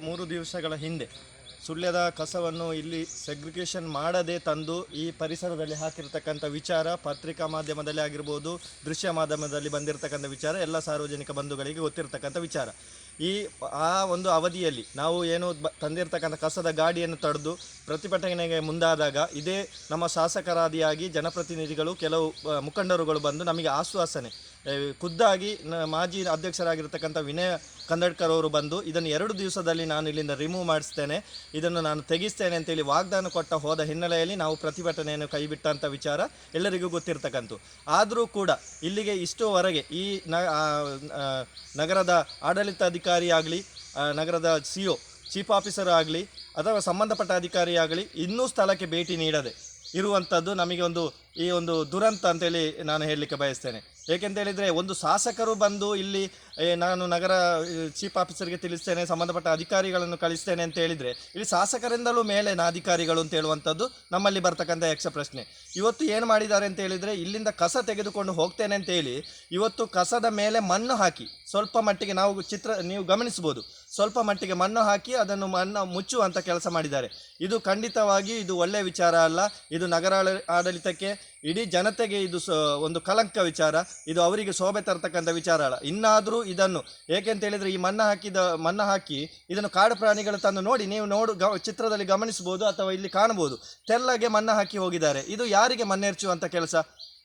3 ದಿವಸಗಳ ಹಿಂದೆ ಸುಳ್ಯದ ಕಸವನ್ನು ಇಲ್ಲಿ ಸೆಗ್ರಿಗೇಷನ್ ಮಾಡದೆ ತಂದು ಈ ಪರಿಸರದಲ್ಲಿ ಹಾಕಿರ್ತಕ್ಕಂಥ ವಿಚಾರ ಪತ್ರಿಕಾ ಮಾಧ್ಯಮದಲ್ಲಿ ಆಗಿರ್ಬೋದು, ದೃಶ್ಯ ಮಾಧ್ಯಮದಲ್ಲಿ ಬಂದಿರತಕ್ಕಂಥ ವಿಚಾರ ಎಲ್ಲ ಸಾರ್ವಜನಿಕ ಬಂಧುಗಳಿಗೆ ಗೊತ್ತಿರತಕ್ಕಂಥ ವಿಚಾರ. ಆ ಒಂದು ಅವಧಿಯಲ್ಲಿ ನಾವು ಏನು ತಂದಿರತಕ್ಕಂಥ ಕಸದ ಗಾಡಿಯನ್ನು ತಡೆದು ಪ್ರತಿಭಟನೆಗೆ ಮುಂದಾದಾಗ ಇದೇ ನಮ್ಮ ಶಾಸಕರಾದಿಯಾಗಿ ಜನಪ್ರತಿನಿಧಿಗಳು ಕೆಲವು ಮುಖಂಡರುಗಳು ಬಂದು ನಮಗೆ ಆಶ್ವಾಸನೆ ಖುದ್ದಾಗಿ ಮಾಜಿ ಅಧ್ಯಕ್ಷರಾಗಿರ್ತಕ್ಕಂಥ ವಿನಯ ಕಂದಡ್ಕರ್ ಅವರು ಬಂದು ಇದನ್ನು 2 ದಿವಸದಲ್ಲಿ ನಾನು ಇಲ್ಲಿಂದ ರಿಮೂವ್ ಮಾಡಿಸ್ತೇನೆ, ಇದನ್ನು ನಾನು ತೆಗಿಸ್ತೇನೆ ಅಂತೇಳಿ ವಾಗ್ದಾನ ಕೊಟ್ಟ ಹೋದ ಹಿನ್ನೆಲೆಯಲ್ಲಿ ನಾವು ಪ್ರತಿಭಟನೆಯನ್ನು ಕೈಬಿಟ್ಟಂಥ ವಿಚಾರ ಎಲ್ಲರಿಗೂ ಗೊತ್ತಿರ್ತಕ್ಕಂಥ. ಆದರೂ ಕೂಡ ಇಲ್ಲಿಗೆ ಇಷ್ಟುವರೆಗೆ ಈ ನಗರದ ಆಡಳಿತಾಧಿಕಾರಿ ಆಗಲಿ, ನಗರದ CO ಚೀಫ್ ಆಫೀಸರ್ ಆಗಲಿ ಅಥವಾ ಸಂಬಂಧಪಟ್ಟ ಅಧಿಕಾರಿ ಆಗಲಿ ಇನ್ನೂ ಸ್ಥಳಕ್ಕೆ ಭೇಟಿ ನೀಡದೆ ಇರುವಂಥದ್ದು ನಮಗೆ ಈ ಒಂದು ದುರಂತ ಅಂತೇಳಿ ನಾನು ಹೇಳಲಿಕ್ಕೆ ಬಯಸ್ತೇನೆ. ಏಕೆಂತೇಳಿದರೆ ಒಂದು ಶಾಸಕರು ಬಂದು ಇಲ್ಲಿ ನಾನು ನಗರ ಚೀಫ್ ಆಫೀಸರ್ಗೆ ತಿಳಿಸ್ತೇನೆ, ಸಂಬಂಧಪಟ್ಟ ಅಧಿಕಾರಿಗಳನ್ನು ಕಳಿಸ್ತೇನೆ ಅಂತ ಹೇಳಿದರೆ ಇಲ್ಲಿ ಶಾಸಕರಿಂದಲೂ ಮೇಲಿನ ಅಧಿಕಾರಿಗಳು ಅಂತ ಹೇಳುವಂಥದ್ದು ನಮ್ಮಲ್ಲಿ ಬರ್ತಕ್ಕಂಥ ಯಕ್ಷ ಪ್ರಶ್ನೆ. ಇವತ್ತು ಏನು ಮಾಡಿದ್ದಾರೆ ಅಂತ ಹೇಳಿದರೆ ಇಲ್ಲಿಂದ ಕಸ ತೆಗೆದುಕೊಂಡು ಹೋಗ್ತೇನೆ ಅಂತೇಳಿ ಇವತ್ತು ಕಸದ ಮೇಲೆ ಮಣ್ಣು ಹಾಕಿ ಸ್ವಲ್ಪ ಮಟ್ಟಿಗೆ ನೀವು ಗಮನಿಸ್ಬೋದು, ಸ್ವಲ್ಪ ಮಟ್ಟಿಗೆ ಮಣ್ಣು ಹಾಕಿ ಅದನ್ನು ಮಣ್ಣು ಮುಚ್ಚುವಂಥ ಕೆಲಸ ಮಾಡಿದ್ದಾರೆ. ಇದು ಖಂಡಿತವಾಗಿ ಇದು ಒಳ್ಳೆಯ ವಿಚಾರ ಅಲ್ಲ. ಇದು ನಗರ ಆಡಳಿತಕ್ಕೆ, ಇಡೀ ಜನತೆಗೆ ಇದು ಒಂದು ಕಳಂಕ ವಿಚಾರ. ಇದು ಅವರಿಗೆ ಶೋಭೆ ತರತಕ್ಕಂಥ ವಿಚಾರ ಅಲ್ಲ. ಇನ್ನಾದರೂ ಇದನ್ನು ಏಕೆಂತೇಳಿದರೆ ಈ ಮಣ್ಣು ಹಾಕಿ ಇದನ್ನು ಕಾಡು ಪ್ರಾಣಿಗಳು ತಂದು ನೋಡಿ, ನೀವು ಚಿತ್ರದಲ್ಲಿ ಗಮನಿಸ್ಬೋದು ಅಥವಾ ಇಲ್ಲಿ ಕಾಣ್ಬೋದು, ತೆಲ್ಲಗೆ ಮಣ್ಣು ಹಾಕಿ ಹೋಗಿದ್ದಾರೆ. ಇದು ಯಾರಿಗೆ ಮಣ್ಣೆರ್ಚುವಂಥ ಕೆಲಸ?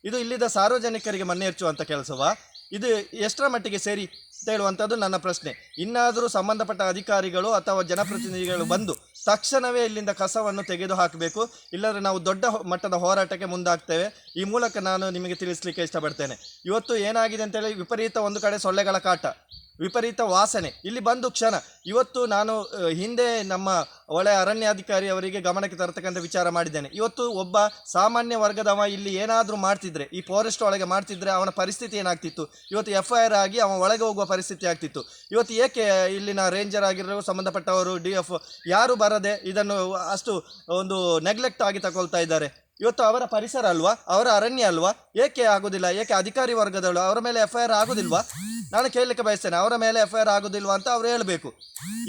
ಇದು ಇಲ್ಲಿದ್ದ ಸಾರ್ವಜನಿಕರಿಗೆ ಮಣ್ಣೆರ್ಚುವಂಥ ಕೆಲಸವಾ? ಇದು ಎಷ್ಟರ ಮಟ್ಟಿಗೆ ಸರಿ ಅಂತ ಹೇಳುವಂಥದ್ದು ನನ್ನ ಪ್ರಶ್ನೆ. ಇನ್ನಾದರೂ ಸಂಬಂಧಪಟ್ಟ ಅಧಿಕಾರಿಗಳು ಅಥವಾ ಜನಪ್ರತಿನಿಧಿಗಳು ಬಂದು ತಕ್ಷಣವೇ ಇಲ್ಲಿಂದ ಕಸವನ್ನು ತೆಗೆದು ಹಾಕಬೇಕು, ಇಲ್ಲದ್ರೆ ನಾವು ದೊಡ್ಡ ಮಟ್ಟದ ಹೋರಾಟಕ್ಕೆ ಮುಂದಾಗ್ತೇವೆ. ಈ ಮೂಲಕ ನಾನು ನಿಮಗೆ ತಿಳಿಸಲಿಕ್ಕೆ ಇಷ್ಟಪಡ್ತೇನೆ. ಇವತ್ತು ಏನಾಗಿದೆ ಅಂತೇಳಿ ವಿಪರೀತ ಒಂದು ಕಡೆ ಸೊಳ್ಳೆಗಳ ಕಾಟ, ವಿಪರೀತ ವಾಸನೆ ಇಲ್ಲಿ ಬಂದು ಕ್ಷಣ. ಇವತ್ತು ನಾನು ಹಿಂದೆ ನಮ್ಮ ಒಳ್ಳೆಯ ಅರಣ್ಯಾಧಿಕಾರಿ ಅವರಿಗೆ ಗಮನಕ್ಕೆ ತರತಕ್ಕಂಥ ವಿಚಾರ ಮಾಡಿದ್ದೇನೆ. ಇವತ್ತು ಒಬ್ಬ ಸಾಮಾನ್ಯ ವರ್ಗದವ ಇಲ್ಲಿ ಏನಾದರೂ ಮಾಡ್ತಿದ್ರೆ, ಈ ಫಾರೆಸ್ಟ್ ಒಳಗೆ ಮಾಡ್ತಿದ್ರೆ ಅವನ ಪರಿಸ್ಥಿತಿ ಏನಾಗ್ತಿತ್ತು? ಇವತ್ತು FIR ಆಗಿ ಅವನ ಒಳಗೆ ಹೋಗುವ ಪರಿಸ್ಥಿತಿ ಆಗ್ತಿತ್ತು. ಇವತ್ತು ಏಕೆ ಇಲ್ಲಿನ ರೇಂಜರ್ ಆಗಿರೋ ಸಂಬಂಧಪಟ್ಟವರು DF ಯಾರು ಬರದೆ ಇದನ್ನು ಅಷ್ಟು ಒಂದು ನೆಗ್ಲೆಕ್ಟ್ ಆಗಿ ತಗೊಳ್ತಾ ಇದ್ದಾರೆ? ಇವತ್ತು ಅವರ ಪರಿಸರ ಅಲ್ವಾ, ಅವರ ಅರಣ್ಯ ಅಲ್ವಾ? ಏಕೆ ಆಗೋದಿಲ್ಲ? ಏಕೆ ಅಧಿಕಾರಿ ವರ್ಗದವರು ಅವರ ಮೇಲೆ FIR ಆಗೋದಿಲ್ವಾ? ನಾನು ಕೇಳಲಿಕ್ಕೆ ಬಯಸ್ತೇನೆ. ಅವರ ಮೇಲೆ FIR ಆಗೋದಿಲ್ವಾ ಅಂತ ಅವರು ಹೇಳಬೇಕು.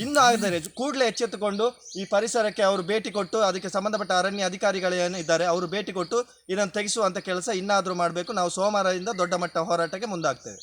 ಇನ್ನು ಆದರೆ ಕೂಡಲೇ ಎಚ್ಚೆತ್ತುಕೊಂಡು ಈ ಪರಿಸರಕ್ಕೆ ಅವರು ಭೇಟಿ ಕೊಟ್ಟು, ಅದಕ್ಕೆ ಸಂಬಂಧಪಟ್ಟ ಅರಣ್ಯ ಅಧಿಕಾರಿಗಳೇನಿದ್ದಾರೆ ಅವರು ಭೇಟಿ ಕೊಟ್ಟು ಇದನ್ನು ತೆಗೆಸುವಂಥ ಕೆಲಸ ಇನ್ನಾದರೂ ಮಾಡಬೇಕು. ನಾವು ಸೋಮವಾರದಿಂದ ದೊಡ್ಡ ಮಟ್ಟ ಹೋರಾಟಕ್ಕೆ ಮುಂದಾಗ್ತೇವೆ.